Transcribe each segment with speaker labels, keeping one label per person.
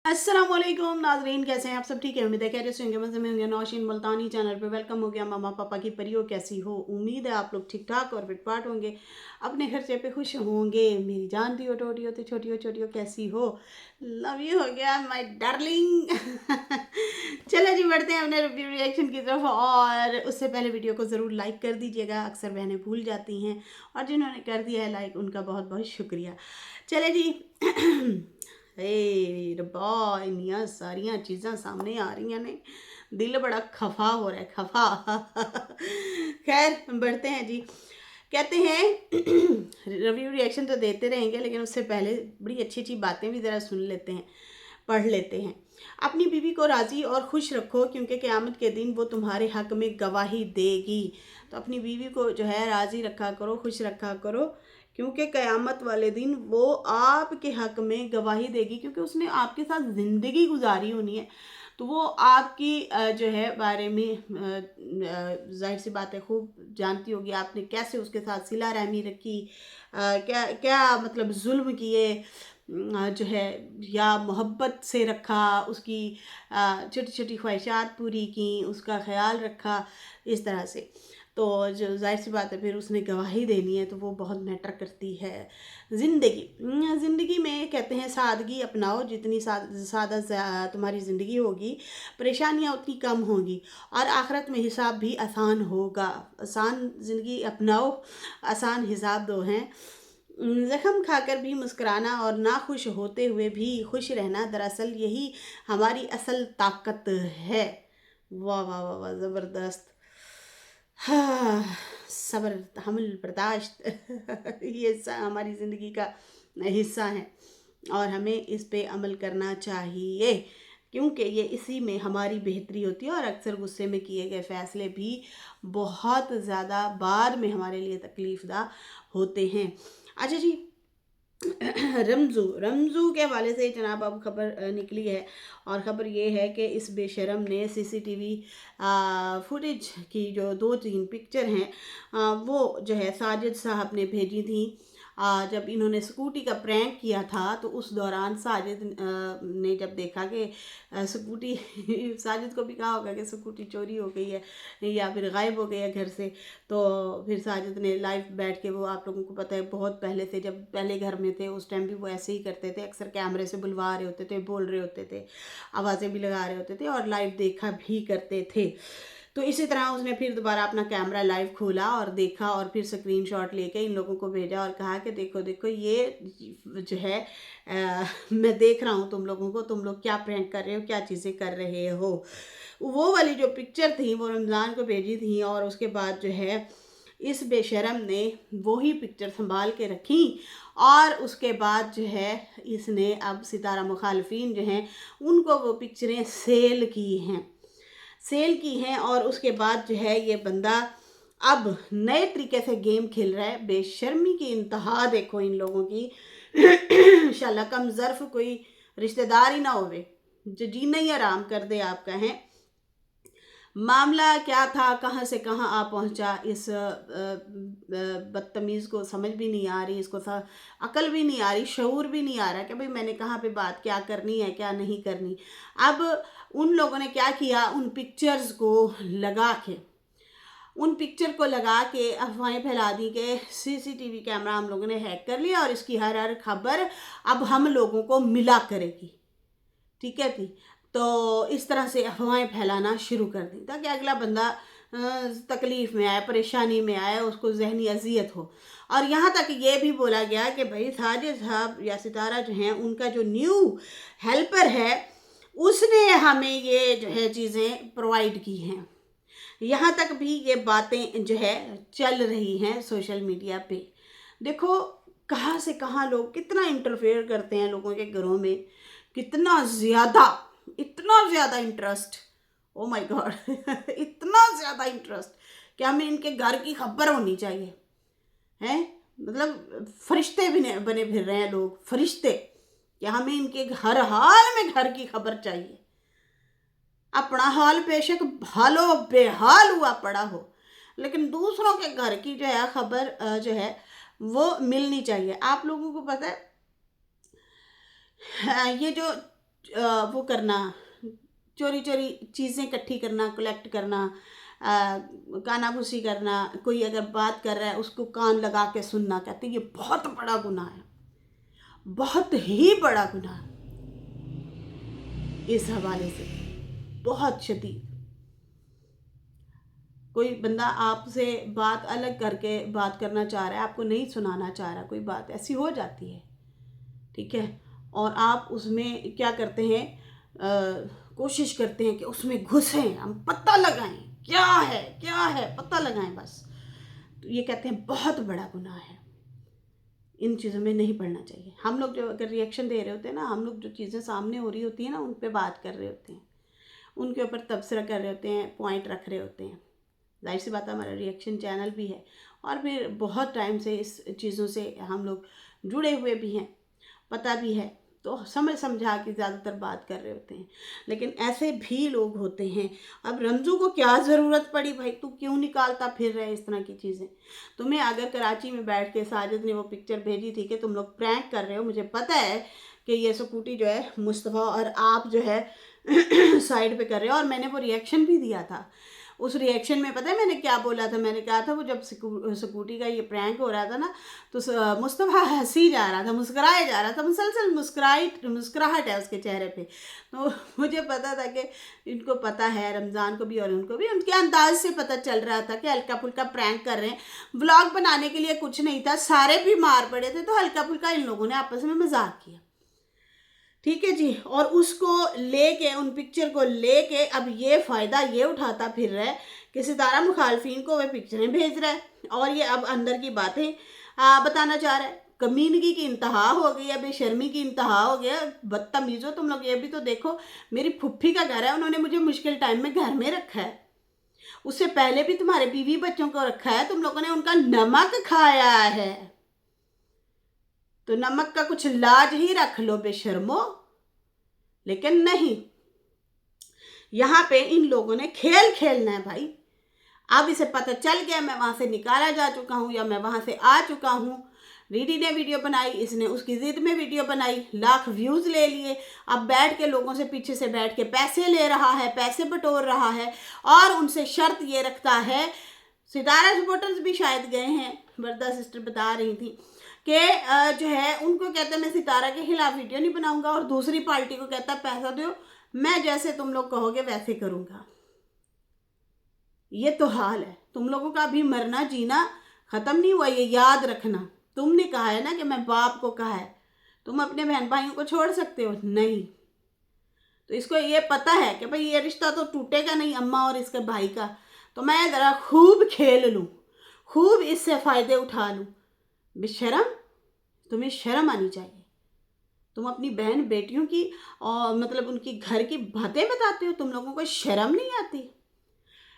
Speaker 1: अस्सलामुअलैकुम नाजरीन, कैसे हैं आप सब? ठीक है, उम्मीद है खैरियत से होंगे, मज़े में होंगे। नौशीन मुल्तानी चैनल पे वेलकम हो गया। मम्मा पापा की परियों कैसी हो? उम्मीद है आप लोग ठीक ठाक और फिटफाट होंगे, अपने खर्चे पे खुश होंगे। मेरी जान दी हो, टोटी हो, तो छोटी हो, छोटी हो, कैसी हो? लव यू हो गया माय डार्लिंग। चलो जी, बढ़ते हैं अपने रिव्यू रिएक्शन की तरफ। और उससे पहले वीडियो को ज़रूर लाइक कर दीजिएगा, अक्सर बहनें भूल जाती हैं, और जिन्होंने कर दिया है लाइक उनका बहुत बहुत शुक्रिया। चले जी। ए रब्बा, इन्नियां सारियां चीज़ां सामने आ रही ने, दिल बड़ा खफा हो रहा है, खफा। खैर, बढ़ते हैं जी। कहते हैं रिव्यू रिएक्शन तो देते रहेंगे, लेकिन उससे पहले बड़ी अच्छी अच्छी बातें भी ज़रा सुन लेते हैं, पढ़ लेते हैं। अपनी बीवी को राज़ी और खुश रखो, क्योंकि क़यामत के दिन वो तुम्हारे हक़ में गवाही देगी। तो अपनी बीवी को जो है राज़ी रखा करो, खुश रखा करो, क्योंकि क़यामत वाले दिन वो आपके हक़ में गवाही देगी, क्योंकि उसने आपके साथ ज़िंदगी गुजारी होनी है। तो वो आपकी जो है बारे में ज़ाहिर सी बात है, खूब जानती होगी आपने कैसे उसके साथ सिला रहमी रखी, क्या क्या मतलब जुल्म किए, जो है, या मोहब्बत से रखा, उसकी छोटी छोटी ख्वाहिशात पूरी की, उसका ख्याल रखा, इस तरह से। तो जो ज़ाहिर सी बात है, फिर उसने गवाही देनी है, तो वो बहुत मैटर करती है। ज़िंदगी में कहते हैं सादगी अपनाओ, जितनी सादा तुम्हारी ज़िंदगी होगी, परेशानियाँ उतनी कम होंगी, और आखिरत में हिसाब भी आसान होगा। आसान ज़िंदगी अपनाओ, आसान हिसाब दो हैं। ज़ख्म खाकर भी मुस्कुराना और ना खुश होते हुए भी खुश रहना, दरअसल यही हमारी असल ताकत है। वाह वाह वाह वाह, ज़बरदस्त। हाँ, सब्र, हम्ल, बर्दाश्त। ये हमारी ज़िंदगी का हिस्सा है, और हमें इस पे अमल करना चाहिए, क्योंकि ये इसी में हमारी बेहतरी होती है। और अक्सर गुस्से में किए गए फ़ैसले भी बहुत ज़्यादा बाद में हमारे लिए तकलीफ़दा होते हैं। अच्छा जी। रमज़ू के हवाले से जनाब अब खबर निकली है, और ख़बर ये है कि इस बेशरम ने सीसीटीवी फुटेज की जो 2-3 पिक्चर हैं, वो जो है साजिद साहब ने भेजी थी। जब इन्होंने स्कूटी का प्रैंक किया था, तो उस दौरान साजिद ने जब देखा कि स्कूटी साजिद को भी कहा होगा कि स्कूटी चोरी हो गई है या फिर गायब हो गई है घर से। तो फिर साजिद ने लाइव बैठ के, वो आप लोगों को पता है बहुत पहले से, जब पहले घर में थे उस टाइम भी वो ऐसे ही करते थे, अक्सर कैमरे से बुलवा रहे होते थे, बोल रहे होते थे, आवाज़ें भी लगा रहे होते थे, और लाइव देखा भी करते थे। तो इसी तरह उसने फिर दोबारा अपना कैमरा लाइव खोला और देखा, और फिर स्क्रीनशॉट लेके इन लोगों को भेजा और कहा कि देखो देखो, ये जो है मैं देख रहा हूँ तुम लोगों को, तुम लोग क्या प्रैंक कर रहे हो, क्या चीज़ें कर रहे हो। वो वाली जो पिक्चर थी वो रमज़ान को भेजी थी, और उसके बाद जो है इस बेशरम ने वही पिक्चर संभाल के रखी, और उसके बाद जो है इसने अब सितारा मुखालफिन जो हैं उनको वो पिक्चरें सेल की हैं, और उसके बाद जो है ये बंदा अब नए तरीके से गेम खेल रहा है। बेशर्मी की इंतहा देखो इन लोगों की। इंशाल्लाह कम ज़र्फ कोई रिश्तेदार ही ना होवे जो जीना ही आराम कर दे आपका है। मामला क्या था, कहाँ से कहाँ आ पहुँचा, इस बदतमीज़ को समझ भी नहीं आ रही, इसको अकल भी नहीं आ रही, शऊर भी नहीं आ रहा कि भाई मैंने कहाँ पे बात क्या करनी है, क्या नहीं करनी। अब उन लोगों ने क्या किया, उन पिक्चर को लगा के अफवाहें फैला दी कि सीसीटीवी कैमरा हम लोगों ने हैक कर लिया, और इसकी हर हर खबर अब हम लोगों को मिला करेगी। ठीक है थी। तो इस तरह से अफवाहें फैलाना शुरू कर दी, ताकि अगला बंदा तकलीफ़ में आए, परेशानी में आए, उसको जहनी अजियत हो। और यहाँ तक ये भी बोला गया कि भाई साजिद साहब या सितारा जो हैं, उनका जो न्यू हेल्पर है, उसने हमें ये जो है चीज़ें प्रोवाइड की हैं। यहाँ तक भी ये बातें जो है चल रही हैं सोशल मीडिया पे। देखो कहाँ से कहाँ लोग कितना इंटरफेयर करते हैं लोगों के घरों में, कितना ज़्यादा, इतना ज़्यादा इंटरेस्ट। Oh my God. इतना ज़्यादा इंटरेस्ट कि हमें इनके घर की खबर होनी चाहिए, हैं? मतलब फरिश्ते भी बने फिर रहे हैं लोग, फरिश्ते, कि हमें इनके हर हाल में घर की खबर चाहिए। अपना हाल बेशक भालो बेहाल हुआ पड़ा हो, लेकिन दूसरों के घर की जो है खबर जो है वो मिलनी चाहिए। आप लोगों को पता है, ये जो वो करना, चोरी चोरी चीज़ें इकट्ठी करना, कलेक्ट करना, कानाफूसी करना, कोई अगर बात कर रहा है उसको कान लगा के सुनना, कहते हैं ये बहुत बड़ा गुनाह है, बहुत ही बड़ा गुनाह है। इस हवाले से बहुत शदीद, कोई बंदा आपसे बात अलग करके बात करना चाह रहा है, आपको नहीं सुनाना चाह रहा, कोई बात ऐसी हो जाती है, ठीक है, और आप उसमें क्या करते हैं, कोशिश करते हैं कि उसमें घुसें, हम पता लगाएं क्या है पता लगाएं बस। तो ये कहते हैं बहुत बड़ा गुनाह है, इन चीज़ों में नहीं पड़ना चाहिए। हम लोग जो अगर रिएक्शन दे रहे होते हैं ना, हम लोग जो चीज़ें सामने हो रही होती हैं ना, उन पे बात कर रहे होते हैं, उनके ऊपर तबसरा कर रहे होते हैं, पॉइंट रख रहे होते हैं, जाहिर सी बात है हमारा रिएक्शन चैनल भी है, और फिर बहुत टाइम से इस चीज़ों से हम लोग जुड़े हुए भी हैं, पता भी है, तो समझ समझा के ज़्यादातर बात कर रहे होते हैं। लेकिन ऐसे भी लोग होते हैं, अब रमज़ू को क्या ज़रूरत पड़ी भाई, तू क्यों निकालता फिर रहे इस तरह की चीज़ें। तुम्हें अगर कराची में बैठ के साजिद ने वो पिक्चर भेजी थी कि तुम लोग प्रैंक कर रहे हो, मुझे पता है कि ये स्कूटी जो है मुस्तफ़ा और आप जो है साइड पे कर रहे हो, और मैंने वो रिएक्शन भी दिया था। उस रिएक्शन में पता है मैंने क्या बोला था, मैंने कहा था वो जब स्कूटी का ये प्रैंक हो रहा था ना, तो मुस्तफ़ा हंसी जा रहा था, मुस्कुराए जा रहा था, मुसलसल मुस्कुराहट है उसके चेहरे पे। तो मुझे पता था कि इनको पता है, रमज़ान को भी और उनको भी, उनके अंदाज से पता चल रहा था कि हल्का फुल्का प्रैंक कर रहे हैं, व्लॉग बनाने के लिए कुछ नहीं था, सारे भी मार पड़े थे, तो हल्का फुल्का इन लोगों ने आपस में मजाक किया, ठीक है जी। और उसको लेके, उन पिक्चर को लेके अब ये फ़ायदा ये उठाता फिर रहा है कि सितारा मुखालफिन को वह पिक्चरें भेज रहा है, और ये अब अंदर की बातें बताना चाह रहा है। कमीनगी की इंतहा हो गई है, बेशर्मी की इंतहा हो गया। बदतमीज़ो तुम लोग, ये भी तो देखो, मेरी फुफ्फी का घर है, उन्होंने मुझे मुश्किल टाइम में घर में रखा है, उससे पहले भी तुम्हारे बीवी बच्चों को रखा है, तुम लोगों ने उनका नमक खाया है, तो नमक का कुछ लाज ही रख लो बेशर्मो। लेकिन नहीं, यहाँ पे इन लोगों ने खेल खेलना है भाई। अब इसे पता चल गया, मैं वहाँ से निकाला जा चुका हूँ या मैं वहाँ से आ चुका हूँ। रीडी ने वीडियो बनाई, इसने उसकी ज़िद में वीडियो बनाई, लाख व्यूज़ ले लिए, अब बैठ के लोगों से पीछे से बैठ के पैसे ले रहा है, पैसे बटोर रहा है, और उनसे शर्त ये रखता है। सितारा सपोर्टर्स भी शायद गए हैं, वरदा सिस्टर बता रही थी कि जो है उनको कहता है मैं सितारा के खिलाफ वीडियो नहीं बनाऊंगा, और दूसरी पार्टी को कहता है पैसा दो, मैं जैसे तुम लोग कहोगे वैसे करूंगा। ये तो हाल है, तुम लोगों का अभी मरना जीना ख़त्म नहीं हुआ, ये याद रखना। तुमने कहा है ना कि मैं बाप को कहा है, तुम अपने बहन भाइयों को छोड़ सकते हो नहीं, तो इसको ये पता है कि भाई ये रिश्ता तो टूटेगा नहीं अम्मा और इसके भाई का, तो मैं ज़रा खूब खेल लूँ, खूब इससे फ़ायदे उठा लूँ। बेशरम, तुम्हें शर्म आनी चाहिए। तुम अपनी बहन बेटियों की और मतलब उनकी घर की बातें बताते हो, तुम लोगों को शर्म नहीं आती।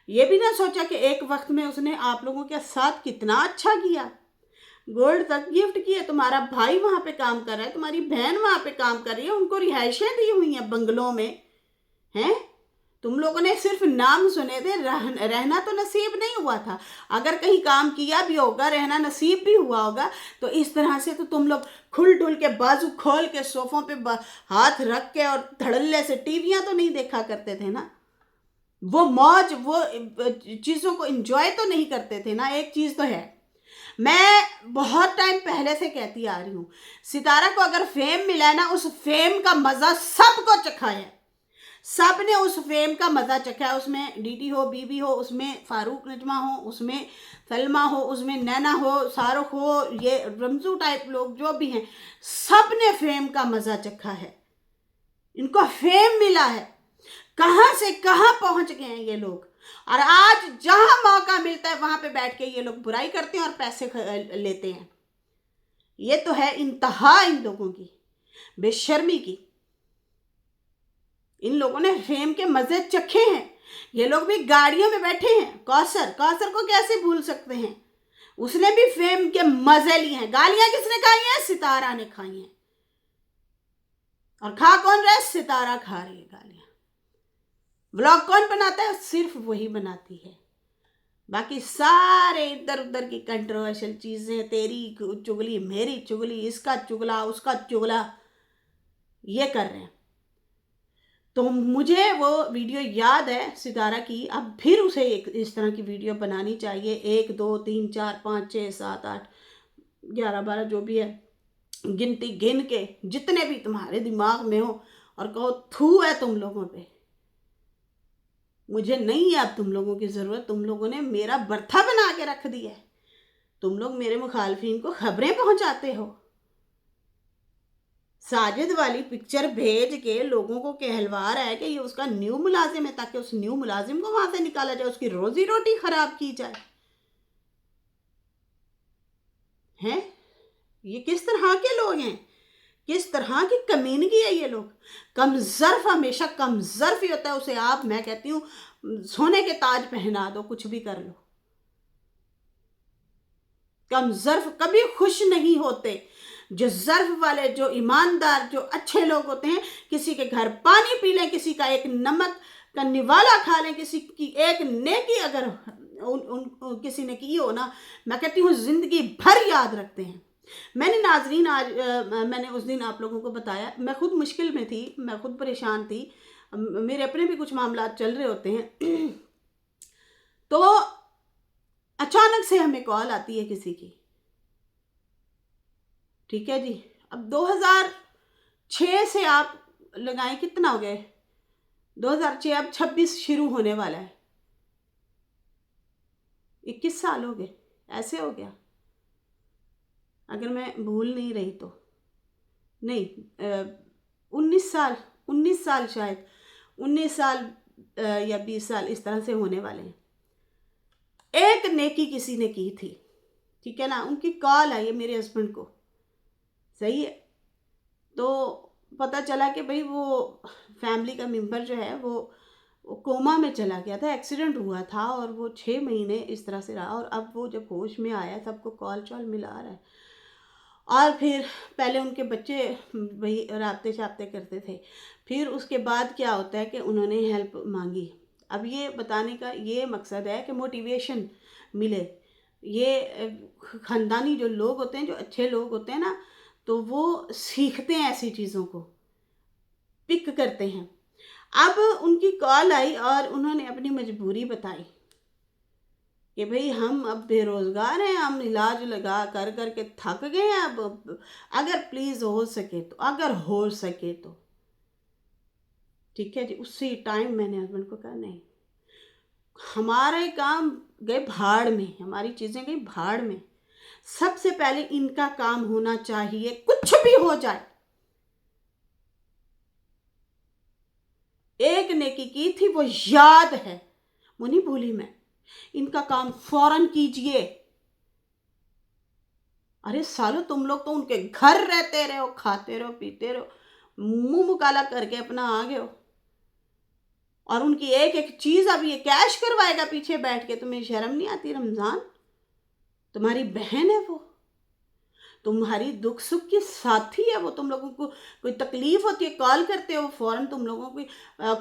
Speaker 1: ये भी ना सोचा कि एक वक्त में उसने आप लोगों के साथ कितना अच्छा किया, गोल्ड तक गिफ्ट किया, तुम्हारा भाई वहाँ पे काम कर रहा है, तुम्हारी बहन वहाँ पे काम कर रही है, उनको रिहाइशें दी हुई हैं बंगलों में, हैं? तुम लोगों ने सिर्फ नाम सुने थे, रहना तो नसीब नहीं हुआ था। अगर कहीं काम किया भी होगा, रहना नसीब भी हुआ होगा, तो इस तरह से तो तुम लोग खुल ढुल के बाजू खोल के सोफ़ों पे हाथ रख के और धड़ल्ले से टीवियाँ तो नहीं देखा करते थे ना, वो मौज, वो चीज़ों को एंजॉय तो नहीं करते थे ना। एक चीज़ तो है, मैं बहुत टाइम पहले से कहती आ रही हूँ, सितारा को अगर फेम मिला है ना, उस फेम का मज़ा सबको चखा है, सब ने उस फेम का मज़ा चखा है। उसमें डीडी हो, बीबी हो, उसमें फारूक नजमा हो, उसमें सलमा हो, उसमें नैना हो, शाहरुख हो, ये रमजू टाइप लोग जो भी हैं, सब ने फेम का मज़ा चखा है, इनको फेम मिला है। कहाँ से कहाँ पहुँच गए हैं ये लोग, और आज जहाँ मौका मिलता है वहाँ पे बैठ के ये लोग बुराई करते हैं और पैसे लेते हैं। ये तो है इंतहा इन लोगों की बेशर्मी की। इन लोगों ने फेम के मजे चखे हैं, ये लोग भी गाड़ियों में बैठे हैं। कौसर को कैसे भूल सकते हैं, उसने भी फेम के मजे लिए हैं। गालियां किसने खाई हैं? सितारा ने खाई हैं, और खा कौन रहा है? सितारा खा रही है गालियां। व्लॉग कौन बनाता है? सिर्फ वही बनाती है, बाकी सारे इधर उधर की कंट्रोवर्शियल चीजें, तेरी चुगली, मेरी चुगली, इसका चुगला, उसका चुगला, ये कर रहे हैं। तो मुझे वो वीडियो याद है सितारा की, अब फिर उसे एक इस तरह की वीडियो बनानी चाहिए। 1 2 3 4 5 6 7 8 11 12 जो भी है, गिनती गिन के जितने भी तुम्हारे दिमाग में हो, और कहो थू है तुम लोगों पे, मुझे नहीं है अब तुम लोगों की ज़रूरत, तुम लोगों ने मेरा बर्था बना के रख दिया है, तुम लोग मेरे मुखालफिन को खबरें पहुंचाते हो। साजिद वाली पिक्चर भेज के लोगों को कहलवा रहा है कि ये उसका न्यू मुलाजिम है, ताकि उस न्यू मुलाजिम को वहां से निकाला जाए, उसकी रोजी रोटी खराब की जाए। हैं ये किस तरह के लोग हैं, किस तरह की कमीनगी है ये लोग। कमजर्फ हमेशा कमजर्फ ही होता है, उसे आप, मैं कहती हूँ, सोने के ताज पहना दो, कुछ भी कर लो, कमजर्फ कभी खुश नहीं होते। जो जर्फ वाले, जो ईमानदार, जो अच्छे लोग होते हैं, किसी के घर पानी पी लें, किसी का एक नमक का निवाला खा लें, किसी की एक नेकी अगर किसी ने की हो ना, मैं कहती हूँ जिंदगी भर याद रखते हैं। मैंने नाजरीन आज मैंने उस दिन आप लोगों को बताया, मैं खुद मुश्किल में थी, मैं खुद परेशान थी, मेरे अपने भी कुछ मामला चल रहे होते हैं तो अचानक से हमें कॉल आती है किसी की, ठीक है जी। अब 2006 से आप लगाएं, कितना हो गए, 2006, अब 26 शुरू होने वाला है, 21 साल हो गए, ऐसे हो गया अगर मैं भूल नहीं रही तो, नहीं 19 साल, 19 साल शायद, 19 साल या 20 साल इस तरह से होने वाले हैं। एक नेकी किसी ने की थी, ठीक है ना, उनकी कॉल आई है मेरे हस्बैंड को, सही है, तो पता चला कि भाई वो फैमिली का मेंबर जो है वो कोमा में चला गया था, एक्सीडेंट हुआ था, और वो 6 महीने इस तरह से रहा, और अब वो जब होश में आया सबको कॉल चॉल मिला रहा है, और फिर पहले उनके बच्चे भाई राब्ते शाब्ते करते थे, फिर उसके बाद क्या होता है कि उन्होंने हेल्प मांगी। अब ये बताने का ये मकसद है कि मोटिवेशन मिले, ये ख़ानदानी जो लोग होते हैं, जो अच्छे लोग होते हैं ना, तो वो सीखते हैं ऐसी चीज़ों को, पिक करते हैं। अब उनकी कॉल आई और उन्होंने अपनी मजबूरी बताई कि भाई हम अब बेरोज़गार हैं, हम इलाज लगा कर कर के थक गए हैं, अब अगर प्लीज़ हो सके तो, अगर हो सके तो, ठीक है जी। उसी टाइम मैंने हस्बैंड को कहा नहीं, हमारे काम गए भाड़ में, हमारी चीज़ें गई भाड़ में, सबसे पहले इनका काम होना चाहिए, कुछ भी हो जाए। एक नेकी की थी वो याद है, वो नहीं भूली मैं, इनका काम फौरन कीजिए। अरे सालो तुम लोग तो उनके घर रहते रहो, खाते रहो, पीते रहो, मुंह मुकाला करके अपना आ गए हो, और उनकी एक एक चीज अब ये कैश करवाएगा पीछे बैठ के, तुम्हें शर्म नहीं आती? रमजान तुम्हारी बहन है, वो तुम्हारी दुख सुख की साथी है, वो तुम लोगों को कोई तकलीफ होती है कॉल करते हो, फौरन तुम लोगों की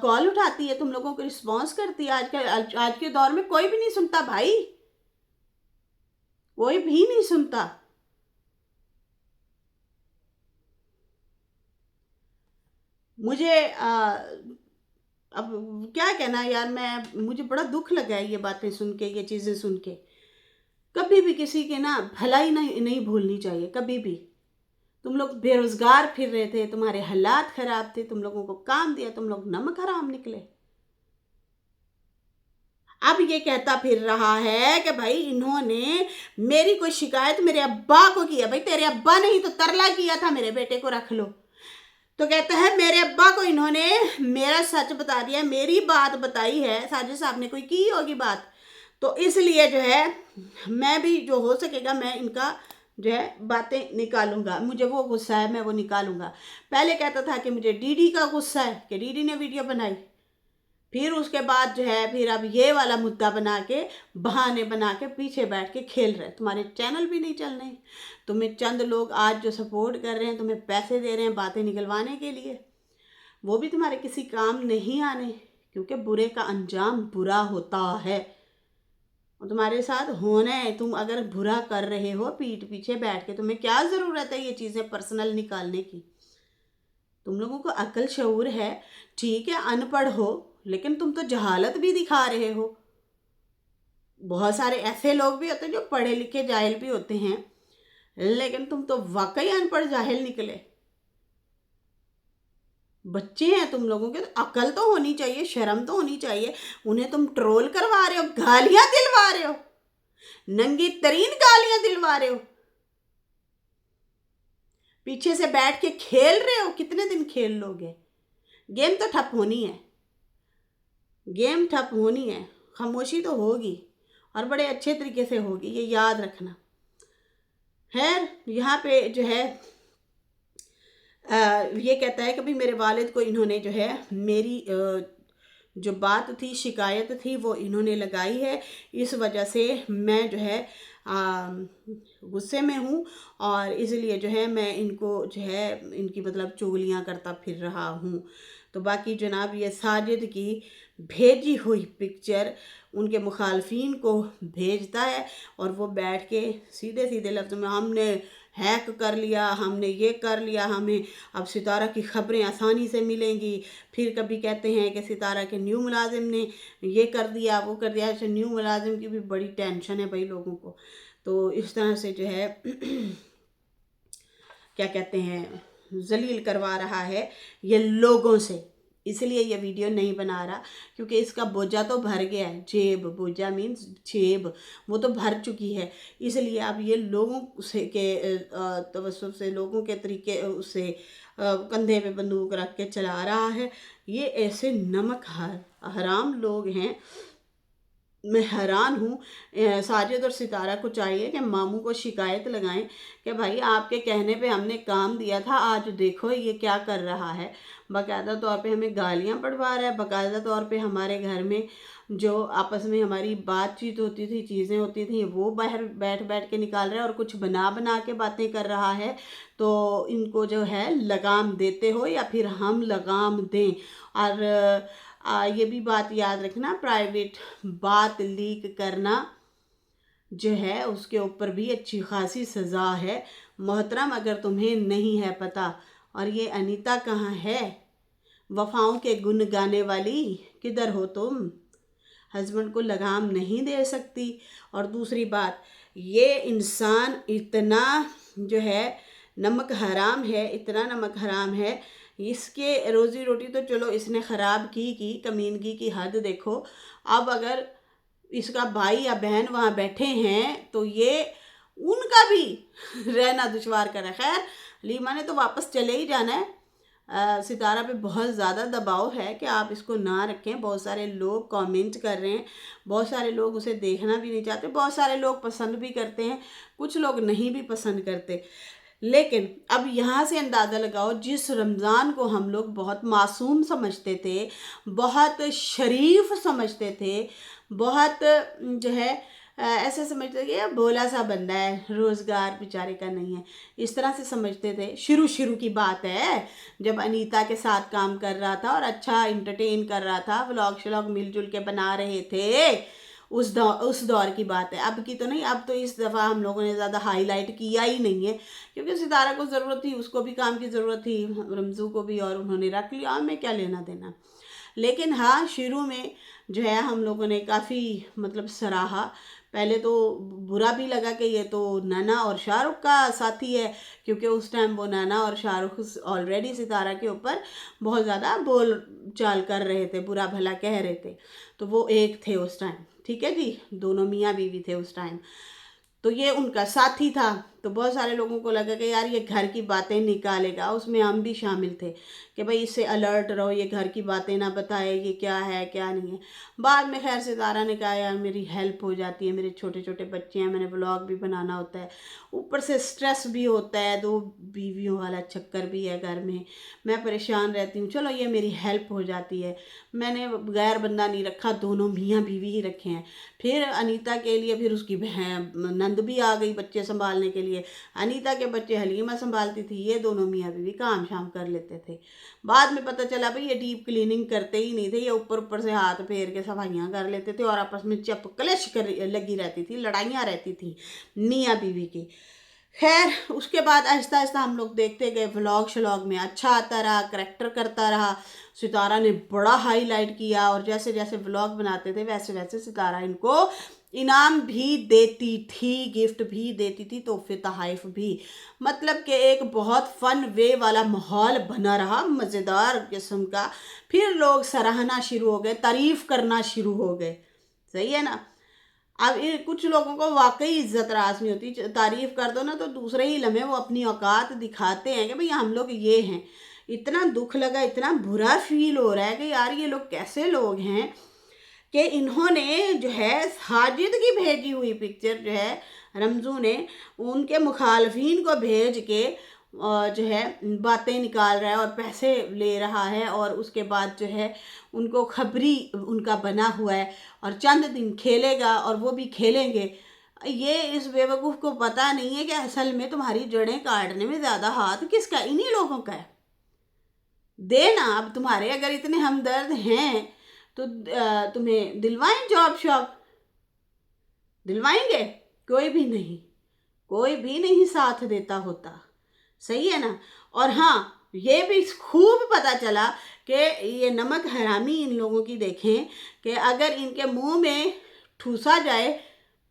Speaker 1: कॉल उठाती है, तुम लोगों को रिस्पॉन्स करती है। आज के दौर में कोई भी नहीं सुनता भाई, कोई भी नहीं सुनता। मुझे अब क्या कहना यार, मुझे बड़ा दुख लगा है ये बातें सुन के, ये चीज़ें सुन के। कभी भी किसी के ना भलाई नहीं भूलनी चाहिए, कभी भी। तुम लोग बेरोजगार फिर रहे थे, तुम्हारे हालात खराब थे, तुम लोगों को काम दिया, तुम लोग नमक हराम निकले। अब ये कहता फिर रहा है कि भाई इन्होंने मेरी कोई शिकायत मेरे अब्बा को किया। भाई तेरे अब्बा ने ही तो तरला किया था मेरे बेटे को रख लो, तो कहता है मेरे अब्बा को इन्होंने मेरा सच बता दिया, मेरी बात बताई है, साजिद साहब ने कोई की होगी बात, तो इसलिए जो है मैं भी जो हो सकेगा मैं इनका जो है बातें निकालूंगा, मुझे वो गुस्सा है मैं वो निकालूंगा। पहले कहता था कि मुझे डीडी का गुस्सा है कि डीडी ने वीडियो बनाई, फिर उसके बाद जो है फिर अब ये वाला मुद्दा बना के, बहाने बना के पीछे बैठ के खेल रहे। तुम्हारे चैनल भी नहीं चल रहे, तुम्हें चंद लोग आज जो सपोर्ट कर रहे हैं, तुम्हें पैसे दे रहे हैं बातें निकलवाने के लिए, वो भी तुम्हारे किसी काम नहीं आने, क्योंकि बुरे का अंजाम बुरा होता है और तुम्हारे साथ होना है। तुम अगर बुरा कर रहे हो पीठ पीछे बैठ के, तुम्हें क्या ज़रूरत है ये चीज़ें पर्सनल निकालने की? तुम लोगों को अक्ल शऊर है, ठीक है, अनपढ़ हो, लेकिन तुम तो जहालत भी दिखा रहे हो। बहुत सारे ऐसे लोग भी होते हैं जो पढ़े लिखे जाहिल भी होते हैं, लेकिन तुम तो वाकई अनपढ़ जाहिल निकले। बच्चे हैं तुम लोगों के, तो अकल तो होनी चाहिए, शर्म तो होनी चाहिए। उन्हें तुम ट्रोल करवा रहे हो, गालियां दिलवा रहे हो, नंगी तरीन गालियां दिलवा रहे हो, पीछे से बैठ के खेल रहे हो। कितने दिन खेल लोगे? गेम तो ठप होनी है, गेम ठप होनी है, खामोशी तो होगी, और बड़े अच्छे तरीके से होगी, ये याद रखना। खैर यहाँ पे जो है ये कहता है कि भाई मेरे वालिद को इन्होंने जो है मेरी जो बात थी, शिकायत थी, वो इन्होंने लगाई है, इस वजह से मैं जो है गुस्से में हूँ, और इसलिए जो है मैं इनको जो है इनकी मतलब चुगलियाँ करता फिर रहा हूँ। तो बाकी जनाब ये साजिद की भेजी हुई पिक्चर उनके मुखालफिन को भेजता है, और वो बैठ के सीधे सीधे लफ्ज़ में हमने हैक कर लिया, हमने ये कर लिया, हमें अब सितारा की ख़बरें आसानी से मिलेंगी। फिर कभी कहते हैं कि सितारा के न्यू मुलाजिम ने ये कर दिया, वो कर दिया। ऐसे न्यू मुलाजिम की भी बड़ी टेंशन है भाई लोगों को। तो इस तरह से जो है क्या कहते हैं, जलील करवा रहा है ये लोगों से। इसलिए ये वीडियो नहीं बना रहा, क्योंकि इसका बोझा तो भर गया है, जेब, बोझा मीन्स जेब, वो तो भर चुकी है। इसलिए अब ये लोगों से के तवज्जुह से, लोगों के तरीके उससे कंधे पे बंदूक रख के चला रहा है। ये ऐसे नमक हराम लोग हैं। मैं हैरान हूँ। साजिद और सितारा को चाहिए कि मामू को शिकायत लगाएं कि भाई आपके कहने पे हमने काम दिया था, आज देखो ये क्या कर रहा है। बाकायदा तौर पे हमें गालियाँ पड़वा रहा है, बाकायदा तौर पे हमारे घर में जो आपस में हमारी बातचीत होती थी, चीज़ें होती थी, वो बाहर बैठ बैठ के निकाल रहा है, और कुछ बना बना के बातें कर रहा है। तो इनको जो है लगाम देते हो या फिर हम लगाम दें। और ये भी बात याद रखना, प्राइवेट बात लीक करना जो है उसके ऊपर भी अच्छी खासी सज़ा है मोहतरम, अगर तुम्हें नहीं है पता। और ये अनीता कहाँ है? वफाओं के गुन गाने वाली, किधर हो तुम? हस्बैंड को लगाम नहीं दे सकती। और दूसरी बात, ये इंसान इतना जो है नमक हराम है, इतना नमक हराम है, इसके रोज़ी रोटी तो चलो इसने ख़राब की कमीनगी की हद देखो। अब अगर इसका भाई या बहन वहाँ बैठे हैं तो ये उनका भी रहना दुश्वार कर रहा है। खैर लीमा ने तो वापस चले ही जाना है। सितारा पे बहुत ज़्यादा दबाव है कि आप इसको ना रखें। बहुत सारे लोग कमेंट कर रहे हैं, बहुत सारे लोग उसे देखना भी नहीं चाहते, बहुत सारे लोग पसंद भी करते हैं, कुछ लोग नहीं भी पसंद करते। लेकिन अब यहाँ से अंदाज़ा लगाओ, जिस रमज़ान को हम लोग बहुत मासूम समझते थे, बहुत शरीफ समझते थे, बहुत जो है ऐसे समझते थे कि यार भोला सा बंदा है, रोज़गार बेचारे का नहीं है, इस तरह से समझते थे। शुरू की बात है जब अनीता के साथ काम कर रहा था और अच्छा इंटरटेन कर रहा था, व्लॉग श्लॉग मिलजुल के बना रहे थे, उस दौर की बात है। अब की तो नहीं, अब तो इस दफ़ा हम लोगों ने ज़्यादा हाईलाइट किया ही नहीं है, क्योंकि सितारा को ज़रूरत थी, उसको भी काम की ज़रूरत थी, रमज़ू को भी, और उन्होंने रख लिया, हमें क्या लेना देना। लेकिन हाँ, शुरू में जो है हम लोगों ने काफ़ी मतलब सराहा। पहले तो बुरा भी लगा कि ये तो नैना और शाहरुख का साथी है, क्योंकि उस टाइम वो नैना और शाहरुख ऑलरेडी सितारा के ऊपर बहुत ज़्यादा बोल चाल कर रहे थे, बुरा भला कह रहे थे। तो वो एक थे उस टाइम, ठीक है जी, दोनों मियाँ बीवी थे उस टाइम, तो ये उनका साथी था। तो बहुत सारे लोगों को लगा कि यार ये घर की बातें निकालेगा, उसमें हम भी शामिल थे कि भाई इससे अलर्ट रहो, ये घर की बातें ना बताए, ये क्या है क्या नहीं है। बाद में खैर सितारा ने कहा यार मेरी हेल्प हो जाती है, मेरे छोटे छोटे बच्चे हैं, मैंने व्लॉग भी बनाना होता है, ऊपर से स्ट्रेस भी होता है, 2 बीवियों वाला चक्कर भी है घर में, मैं परेशान रहती हूँ, चलो ये मेरी हेल्प हो जाती है। मैंने गैर बंदा नहीं रखा, दोनों मियाँ बीवी ही रखे हैं। फिर अनीता के लिए फिर उसकी बहन नंद भी आ गई बच्चे संभालने के लिए। अनीता के बच्चे हलीमा संभालती थी, ये दोनों मियाँ बीवी काम शाम कर लेते थे। बाद में पता चला भाई ये डीप क्लीनिंग करते ही नहीं थे, ये ऊपर ऊपर से हाथ फेर के सफाइयाँ कर लेते थे, और आपस में चप कलेश कर लगी रहती थी, लड़ाइयाँ रहती थी मियाँ बीवी की। खैर उसके बाद आहिस्ता आहिस्ता हम लोग देखते गए, व्लॉग शलॉग में अच्छा आता रहा, करेक्टर करता रहा। सितारा ने बड़ा हाईलाइट किया और जैसे जैसे व्लॉग बनाते थे वैसे वैसे सितारा इनको इनाम भी देती थी, गिफ्ट भी देती थी, तोहफे तहाइफ भी। मतलब कि एक बहुत फन वे वाला माहौल बना रहा, मज़ेदार किस्म का। फिर लोग सराहना शुरू हो गए, तारीफ़ करना शुरू हो गए। सही है ना। अब ये कुछ लोगों को वाकई इज्जत रास नहीं होती, तारीफ कर दो ना तो दूसरे ही लम्हे वो अपनी औकात दिखाते हैं कि भाई हम लोग ये हैं। इतना दुख लगा, इतना बुरा फील हो रहा है कि यार ये लोग कैसे लोग हैं कि इन्होंने जो है साजिद की भेजी हुई पिक्चर जो है रमजू ने उनके मुखालफिन को भेज के जो है बातें निकाल रहा है और पैसे ले रहा है, और उसके बाद जो है उनको खबरी उनका बना हुआ है और चंद दिन खेलेगा और वो भी खेलेंगे। ये इस बेवकूफ़ को पता नहीं है कि असल में तुम्हारी जड़ें काटने में ज़्यादा हाथ किसका, इन्हीं लोगों का है। देना अब तुम्हारे अगर इतने हमदर्द हैं तो तुम्हें दिलवाएं जॉब शॉप, दिलवाएंगे? कोई भी नहीं, कोई भी नहीं साथ देता होता। सही है ना। और हाँ, ये भी खूब पता चला कि ये नमक हरामी इन लोगों की देखें कि अगर इनके मुंह में ठूसा जाए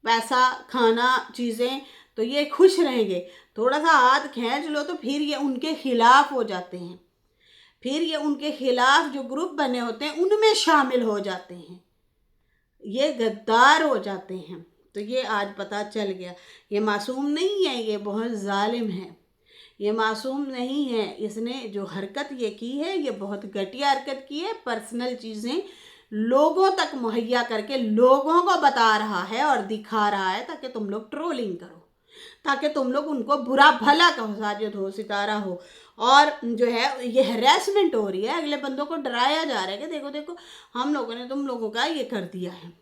Speaker 1: पैसा, खाना, चीज़ें, तो ये खुश रहेंगे। थोड़ा सा हाथ खींच लो तो फिर ये उनके खिलाफ हो जाते हैं, फिर ये उनके खिलाफ जो ग्रुप बने होते हैं उनमें शामिल हो जाते हैं, ये गद्दार हो जाते हैं। तो ये आज पता चल गया। ये मासूम नहीं है, ये बहुत जालिम है। ये मासूम नहीं है, इसने जो हरकत ये की है ये बहुत घटिया हरकत की है। पर्सनल चीज़ें लोगों तक मुहैया करके लोगों को बता रहा है और दिखा रहा है ताकि तुम लोग ट्रोलिंग करो, ताकि तुम लोग उनको बुरा भला कहो, साजिद हो, सितारा हो। और जो है ये हरेसमेंट हो रही है, अगले बंदों को डराया जा रहा है कि देखो देखो हम लोगों ने तुम लोगों का ये कर दिया है।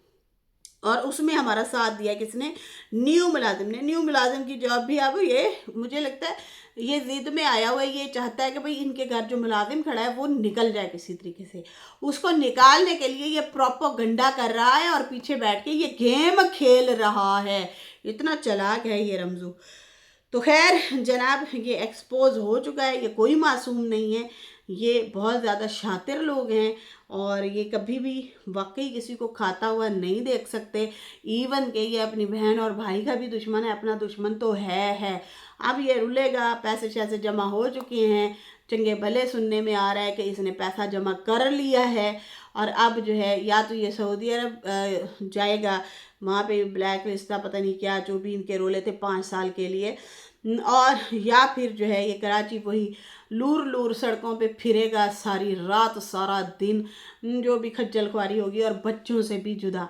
Speaker 1: और उसमें हमारा साथ दिया किसने? न्यू मुलाजिम ने। न्यू मुलाजिम की जॉब भी अब ये मुझे लगता है ये जिद में आया हुआ है, ये चाहता है कि भाई इनके घर जो मुलाजिम खड़ा है वो निकल जाए किसी तरीके से। उसको निकालने के लिए ये प्रोपेगेंडा कर रहा है और पीछे बैठ के ये गेम खेल रहा है। इतना चालाक है ये रमजू। तो खैर जनाब ये एक्सपोज हो चुका है, ये कोई मासूम नहीं है, ये बहुत ज़्यादा शातिर लोग हैं और ये कभी भी वाकई किसी को खाता हुआ नहीं देख सकते। इवन के ये अपनी बहन और भाई का भी दुश्मन है, अपना दुश्मन तो है। अब ये रुलेगा, पैसे शैसे जमा हो चुके हैं, चंगे भले सुनने में आ रहा है कि इसने पैसा जमा कर लिया है और अब जो है या तो ये सऊदी अरब जाएगा, वहाँ पे ब्लैक लिस्ट था, पता नहीं क्या जो भी इनके रोले थे 5 साल के लिए, और या फिर जो है ये कराची वही लूर लूर सड़कों पे फिरेगा सारी रात सारा दिन, जो भी खज्जल खुआरी होगी, और बच्चों से भी जुदा,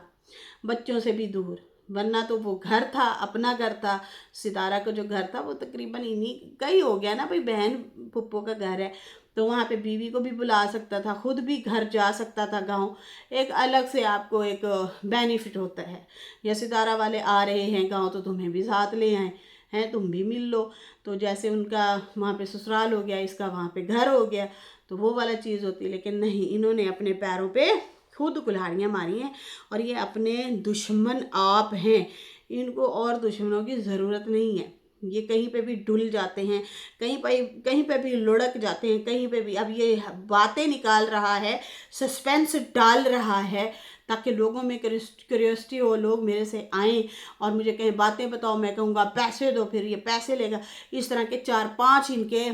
Speaker 1: बच्चों से भी दूर। वरना तो वो घर था, अपना घर था, सितारा का जो घर था वो तकरीबन इन्हीं का ही हो गया ना भाई, बहन पुप्पो का घर है तो वहाँ पे बीवी को भी बुला सकता था, खुद भी घर जा सकता था गांव। एक अलग से आपको एक बेनिफिट होता है, या सितारा वाले आ रहे हैं गांव तो तुम्हें भी साथ ले आए हैं, तुम भी मिल लो। तो जैसे उनका वहाँ पे ससुराल हो गया, इसका वहाँ पे घर हो गया, तो वो वाला चीज़ होती। लेकिन नहीं, इन्होंने अपने पैरों पे खुद कुल्हाड़ियाँ मारी हैं और ये अपने दुश्मन आप हैं, इनको और दुश्मनों की ज़रूरत नहीं है। ये कहीं पे भी डुल जाते हैं, कहीं पे भी लुढ़क जाते हैं, कहीं पे भी। अब ये बातें निकाल रहा है, सस्पेंस डाल रहा है ताकि लोगों में क्यूरियोसिटी हो, लोग मेरे से आएँ और मुझे कहें बातें बताओ, मैं कहूँगा पैसे दो, फिर ये पैसे लेगा। इस तरह के 4-5 इनके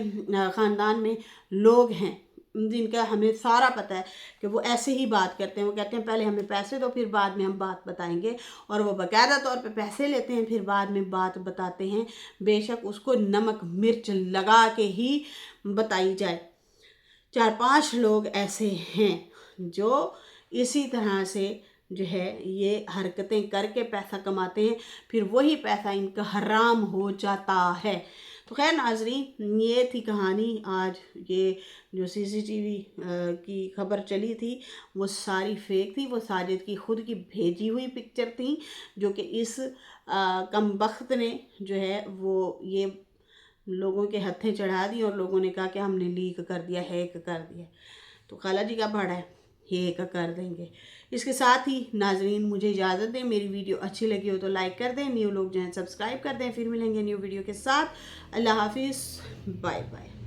Speaker 1: ख़ानदान में लोग हैं जिनका हमें सारा पता है कि वो ऐसे ही बात करते हैं। वो कहते हैं पहले हमें पैसे दो फिर बाद में हम बात बताएंगे, और वो बाकायदा तौर पे पैसे लेते हैं फिर बाद में बात बताते हैं, बेशक उसको नमक मिर्च लगा के ही बताई जाए। 4-5 लोग ऐसे हैं जो इसी तरह से जो है ये हरकतें करके पैसा कमाते हैं, फिर वही पैसा इनका हराम हो जाता है। तो खैर नाजरीन, ये थी कहानी आज। ये जो सीसीटीवी की खबर चली थी वो सारी फेक थी, वो साजिद की खुद की भेजी हुई पिक्चर थी जो कि इस कमबख्त ने जो है वो ये लोगों के हत्थे चढ़ा दी और लोगों ने कहा कि हमने लीक कर दिया, हैक कर दिया। तो खाला जी का भाड़ा है, हेक कर देंगे। इसके साथ ही नाजरीन मुझे इजाज़त दें, मेरी वीडियो अच्छी लगी हो तो लाइक कर दें, न्यू लोग जो हैं सब्सक्राइब कर दें। फिर मिलेंगे न्यू वीडियो के साथ। अल्लाह हाफिज़, बाय बाय।